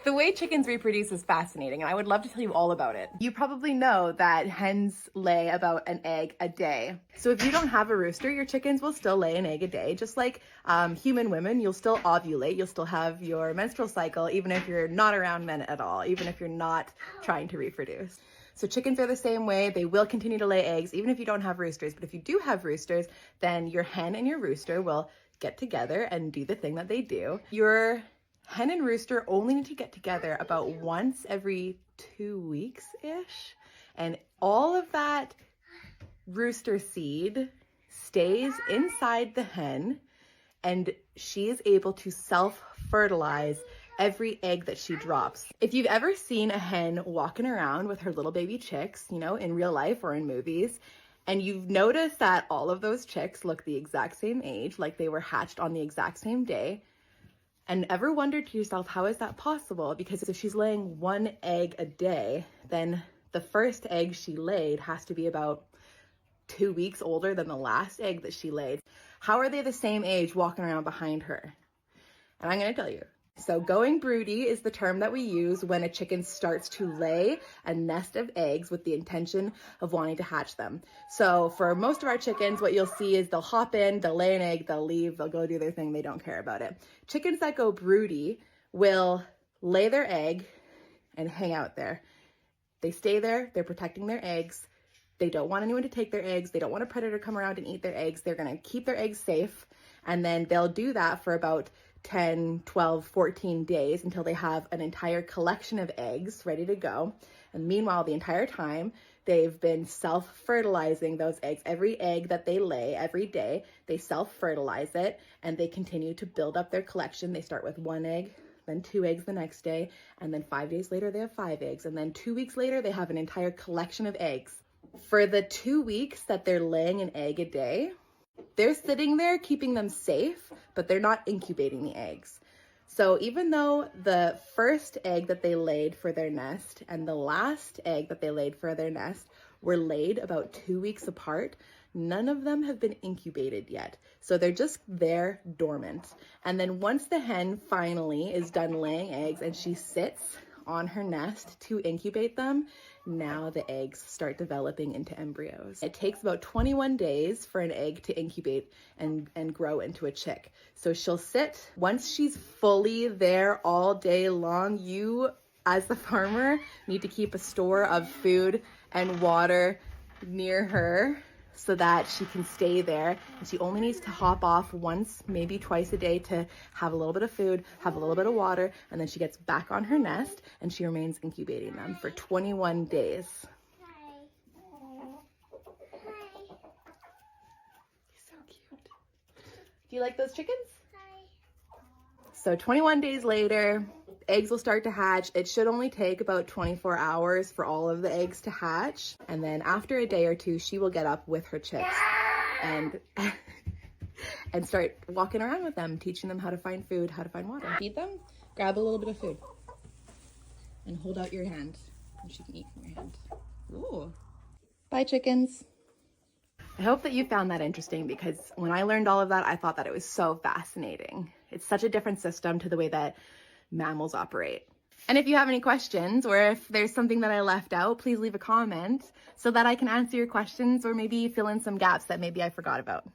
The way chickens reproduce is fascinating, and I would love to tell you all about it. You probably know that hens lay about an egg a day. So if you don't have a rooster, your chickens will still lay an egg a day. Just like human women, you'll still ovulate. You'll still have your menstrual cycle, even if you're not around men at all, even if you're not trying to reproduce. So chickens are the same way. They will continue to lay eggs, even if you don't have roosters. But if you do have roosters, then your hen and your rooster will get together and do the thing that they do. Your hen and rooster only need to get together about once every 2 weeks-ish. And all of that rooster seed stays inside the hen, and she is able to self-fertilize every egg that she drops. If you've ever seen a hen walking around with her little baby chicks, you know, in real life or in movies, and you've noticed that all of those chicks look the exact same age, like they were hatched on the exact same day, and ever wondered to yourself, how is that possible? Because if she's laying one egg a day, then the first egg she laid has to be about 2 weeks older than the last egg that she laid. How are they the same age walking around behind her? And I'm going to tell you. So going broody is the term that we use when a chicken starts to lay a nest of eggs with the intention of wanting to hatch them. So for most of our chickens, what you'll see is they'll hop in, they'll lay an egg, they'll leave, they'll go do their thing, they don't care about it. Chickens that go broody will lay their egg and hang out there. They stay there, they're protecting their eggs. They don't want anyone to take their eggs. They don't want a predator to come around and eat their eggs. They're going to keep their eggs safe. And then they'll do that for about 10, 12, 14 days until they have an entire collection of eggs ready to go. And meanwhile, the entire time, they've been self-fertilizing those eggs. Every egg that they lay every day, they self-fertilize it, and they continue to build up their collection. They start with 1 egg, then 2 eggs the next day, and then 5 days later, they have 5 eggs. And then 2 weeks later, they have an entire collection of eggs. For the 2 weeks that they're laying an egg a day, they're sitting there keeping them safe, but they're not incubating the eggs. So even though the first egg that they laid for their nest and the last egg that they laid for their nest were laid about 2 weeks apart, none of them have been incubated yet. So they're just there dormant. And then once the hen finally is done laying eggs and she sits on her nest to incubate them, now the eggs start developing into embryos. It takes about 21 days for an egg to incubate and grow into a chick. So she'll sit. Once she's fully there all day long, you as the farmer need to keep a store of food and water near her so that she can stay there. And she only needs to hop off once, maybe twice a day to have a little bit of food, have a little bit of water, and then she gets back on her nest and she remains incubating them for 21 days. He's so cute. Do you like those chickens? So 21 days later, eggs will start to hatch. It should only take about 24 hours for all of the eggs to hatch. And then after a day or two, she will get up with her chicks and start walking around with them, teaching them how to find food, how to find water. Feed them, grab a little bit of food, and hold out your hand, and she can eat from your hand. Ooh. Bye, chickens. I hope that you found that interesting, because when I learned all of that, I thought that it was so fascinating. It's such a different system to the way that mammals operate. And if you have any questions, or if there's something that I left out, please leave a comment so that I can answer your questions or maybe fill in some gaps that maybe I forgot about.